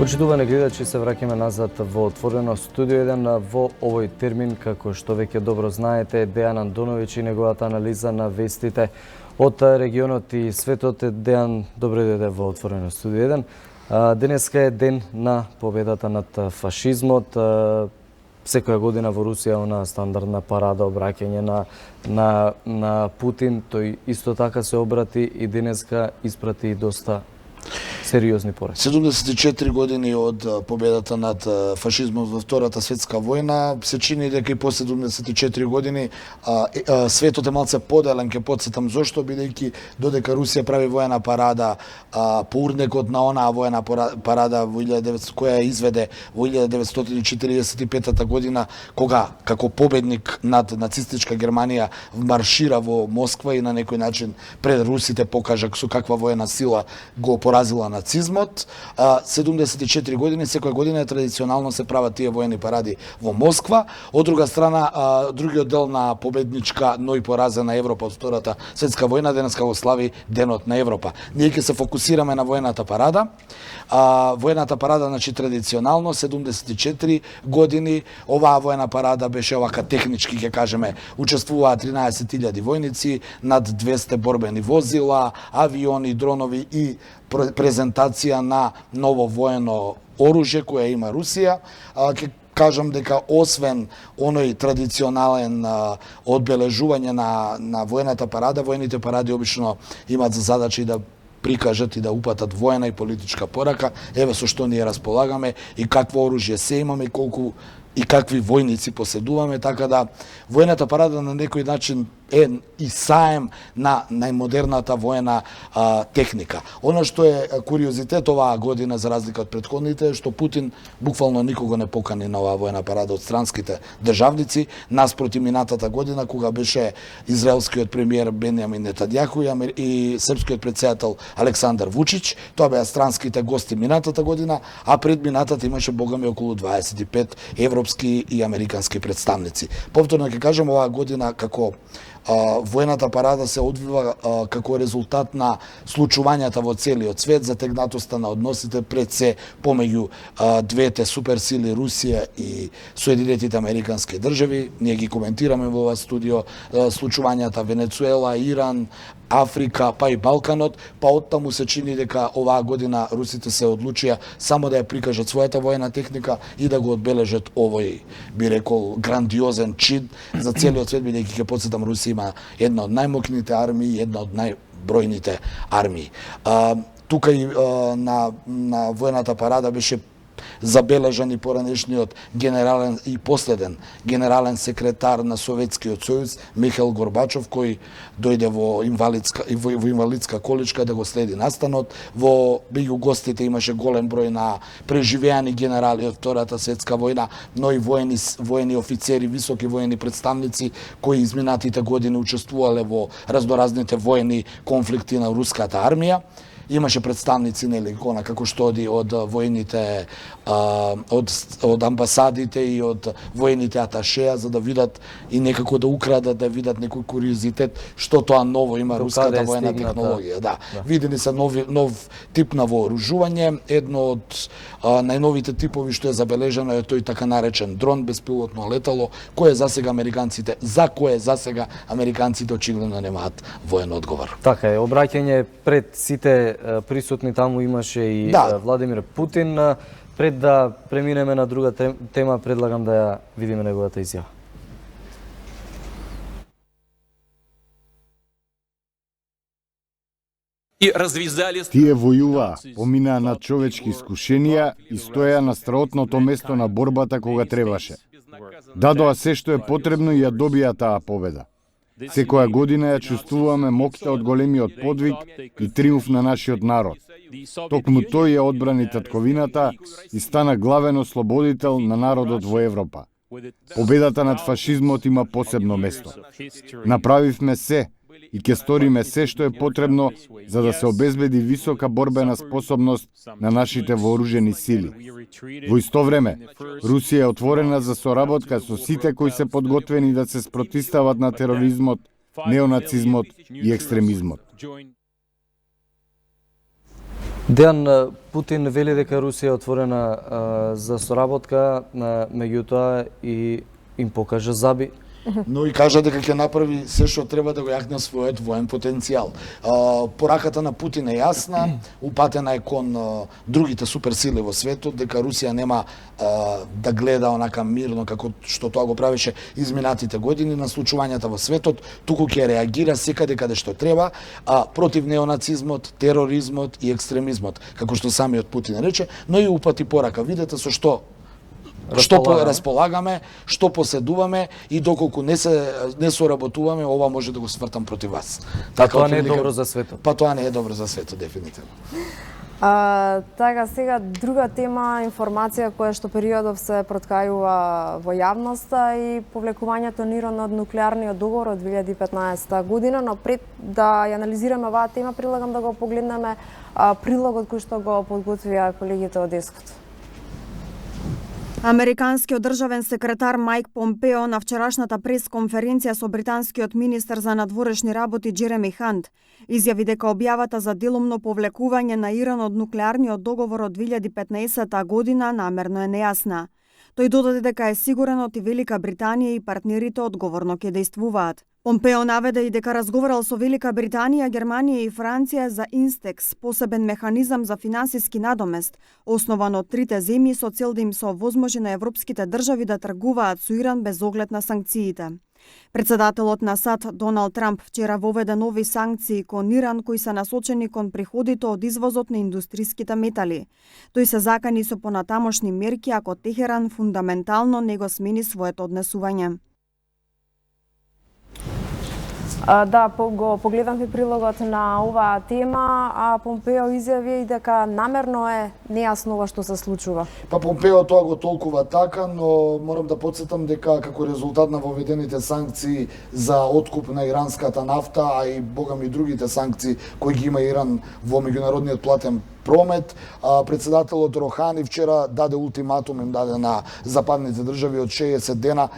Почитувани гледачи, се враќаме назад во отворено студио 1 во овој термин, како што веќе добро знаете, Дејан Андоновиќ и неговата анализа на вестите од регионот и светот. Дејан, добро дојде во отворено студио 1. Денеска е ден на победата над фашизмот. Секоја година во Русија она стандардна парада, обраќање на Путин, тој исто така се обрати и денеска испрати доста сериозни пораки. 74 години од победата над фашизмот во Втората светска војна, се чини дека и по 74 години светот е малце поделен. Ке потсетам зошто, бидејќи додека Русија прави воена парада по урнекот на онаа воена парада во 1900, која изведе во 1945 година, кога како победник над нацистичка Германија маршира во Москва и на некој начин пред русите покажа со каква воена сила го поразила нацизмот. 74 години, секоја година традиционално се прават тие воени паради во Москва. Од друга страна, другиот дел на победничка, но и поразена Европа од Втората светска војна денеска го слави Денот на Европа. Ние ќе се фокусираме на воената парада. Воената парада, значи, традиционално 74 години. Оваа воена парада беше овака технички, ќе кажеме, учествуваа 13.000 војници, над 200 борбени возила, авиони, дронови и презентација на ново воено оружје кое има Русија. Ќе кажам дека освен оној традиционален одбележување на воената парада, воените паради обично имаат за задача и да прикажат и да упатат воена и политичка порака, еве со што ние располагаме и какво оружје се имаме и колку и какви војници поседуваме, така да воената парада на некој начин е и саем на најмодерната воена техника. Оно што е куриозитет оваа година, за разлика од претходните, е што Путин буквално никого не покани на оваа воена парада од странските државници, наспроти минатата година, кога беше израелскиот премиер Бенјамин Нетањаху и српскиот претседател Александар Вучич. Тоа беа странските гости минатата година, а пред минатата имаше богами околу 25 европски и американски представници. Повторно ќе кажам, оваа година како воената парада се одвива како резултат на случувањата во целиот свет, затегнатоста на односите пред се помеѓу двете суперсили Русија и Соединетите американски држави. Ние ги коментираме во ова студио случувањата Венецуела, Иран, Африка, па и Балканот, па оттаму се чини дека оваа година русите се одлучија само да ја прикажат својата воена техника и да го одбележат овој, би рекол, грандиозен чин за целиот свет, бидејќи ќе потсетам, Русија има една од најмокните армии, една од најбројните армии. Тука и на воената парада беше забележан и поранешниот генерален и последен генерален секретар на Советскиот сојуз Михаил Горбачов, кој дојде во инвалидска количка да го следи настанот. Во меѓу гостите имаше голем број на преживеани генерали од Втората светска војна, но и воени офицери, високи воени представници кои изминатите години учествувале во разноразните воени конфликти на руската армија. Имаше представници, нели, како што од воените, од амбасадите и од воените аташеа, за да видат и некако да украдат, да видат некој куриозитет што тоа ново има руската воена технологија. Да. Видени се нов тип на вооружување. Едно од најновите типови што е забележано е тој така наречен дрон, беспилотно летало, за кое засега американците очигледно немаат воен одговор. Така е, обраќање пред сите присутни таму имаше и Владимир Путин. Пред да преминеме на друга тема, предлагам да ја видиме неговата изјава. Тие војуваа, поминаа на човечки искушенија и стоеа на страотното место на борбата кога требаше. Дадоа се што е потребно и ја добија таа победа. Секоја година ја чувствуваме моќта од големиот подвиг и триумф на нашиот народ. Токму тој ја одбрани татковината и стана главен ослободител на народот во Европа. Победата над фашизмот има посебно место. Направивме се и ќе сториме се што е потребно за да се обезбеди висока борбена способност на нашите вооружени сили. Во исто време, Русија е отворена за соработка со сите кои се подготвени да се спротистават на тероризмот, неонацизмот и екстремизмот. Дејан, Путин вели дека Русија е отворена за соработка, меѓутоа и им покажа заби. Но и кажа дека ќе направи се што треба да го јакне својот воен потенцијал. Пораката на Путин е јасна, упатена е кон другите суперсили во светот, дека Русија нема да гледа онака мирно како што тоа го правеше изминатите години на случувањата во светот, туку ќе реагира секаде каде што треба, против неонацизмот, тероризмот и екстремизмот, како што самиот Путин рече, но и упати порака. Видете со што располагаме, што поседуваме и доколку не соработуваме, ова може да го свртам против вас. Тоа не е добро за светот. Па тоа не е добро за светот, дефинитивно. Така, сега друга тема, информација која што периодов се проткајува во јавноста и повлекувањето на Иран од нуклеарниот договор од 2015 година, но пред да ја анализираме оваа тема, прилагам да го погледнеме прилогот кој што го подготвија колегите од Ескот. Американскиот државен секретар Мајк Помпео на вчерашната пресконференција со британскиот министер за надворешни работи Джереми Хант изјави дека објавата за делумно повлекување на Иран од нуклеарниот договор од 2015 година намерно е нејасна. Тој додаде дека е сигурен од и Велика Британија и партнерите одговорно ќе действуваат. Помпео наведе и дека разговарал со Велика Британија, Германија и Франција за Инстекс, посебен механизам за финансиски надомест, основан од трите земји со цел да им се овозможи на европските држави да тргуваат со Иран без оглед на санкциите. Председателот на САД Доналд Трамп вчера воведе нови санкции кон Иран кои се насочени кон приходите од извозот на индустриските метали. Тој се закани со понатамошни мерки ако Техеран фундаментално не го смени своето однесување. Да, го погледнавме прилогот на оваа тема, а Помпео изјави и дека намерно е нејасно ова што се случува. Па Помпео тоа го толкува така, но морам да потсетам дека како резултат на воведените санкции за откуп на иранската нафта, а и богами другите санкции кои ги има Иран во меѓународниот платен промет, председателот Рохани вчера даде ултиматум, им даде на западните држави од 60 дена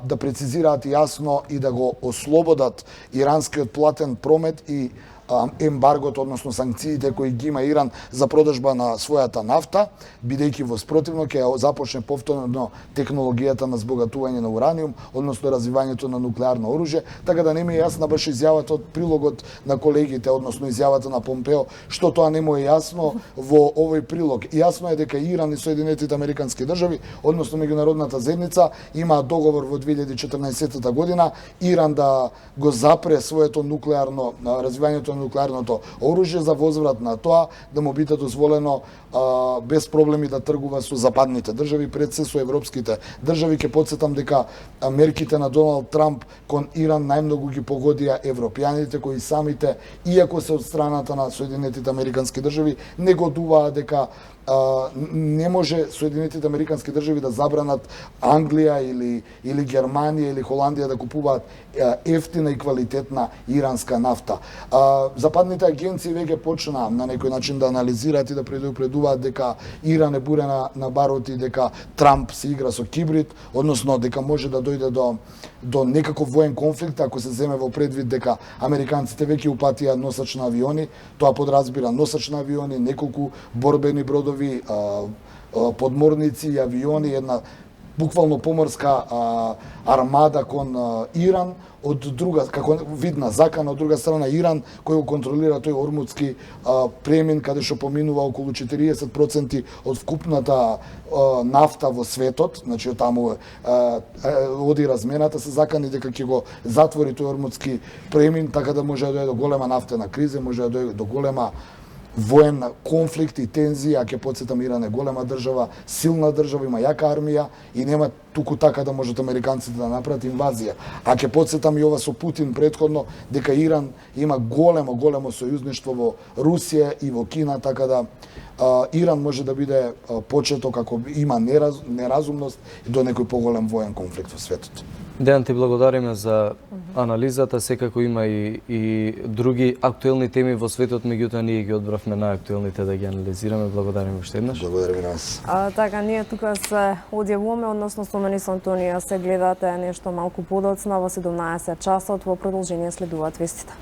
да прецизираат јасно и да го ослободат иранскиот платен промет и ембаргото, односно санкциите кои ги има Иран за продажба на својата нафта, бидејќи во спротивно ќе започне повторно технологијата на збогатување на ураниум, односно развивањето на нуклеарно оружје, така да не ми е јасна баш изјавата од прилогот на колегите, односно изјавата на Помпео, што тоа не му е јасно во овој прилог. Јасно е дека Иран и Соединетите Американски држави, односно меѓународната заедница, има договор во 2014 година Иран да го запре своето нуклеарно развивањето на нуклеарното оружје за возврат на тоа да му биде дозволено без проблеми да тргува со западните држави, пред се со европските држави. Ќе потсетам дека мерките на Доналд Трамп кон Иран најмногу ги погодија европјаните кои самите, иако се од страната на Соединетите Американски држави, негодуваат дека не може Соединетите Американски држави да забранат Англија или Германија или Холандија да купуваат ефтина и квалитетна иранска нафта. Западните агенции веќе почнаа на некој начин да анализираат и да предупредуваат дека Иран е бурена на бароти, дека Трамп се игра со кибрид, односно дека може да дојде до некаков воен конфликт ако се земе во предвид дека американците веќе упатија носач на авиони, тоа подразбира носач на авиони, неколку борбени бродови, подморници и авиони, една буквално поморска армада кон Иран, од друга, како видна закана, од друга страна Иран, кој го контролира тој Ормудски премин, каде што поминува околу 40% од вкупната нафта во светот, значи таму оди размената, се закани дека ќе го затвори тој Ормудски премин, така да може да дојде до голема нафтена криза, може да дојде до голема воен конфликт и тензија. Ќе потсетам, Иран е голема држава, силна држава, има јака армија и нема туку така да можат американците да направат инвазија. А ќе потсетам и ова со Путин претходно, дека Иран има големо сојузништво во Русија и во Кина, така да Иран може да биде почеток ако има неразумност до некој поголем воен конфликт во светот. Дејан, ти благодариме за анализата, секако има и други актуелни теми во светот, меѓутоа ние ги одбравме најактуелните да ги анализираме. Благодариме уште еднаш. Благодариме на вас. Така, ние тука се одјавуваме, односно со мене со Антонија се гледате нешто малку подоцна во 17 часот, во продолжение следуваат вестите.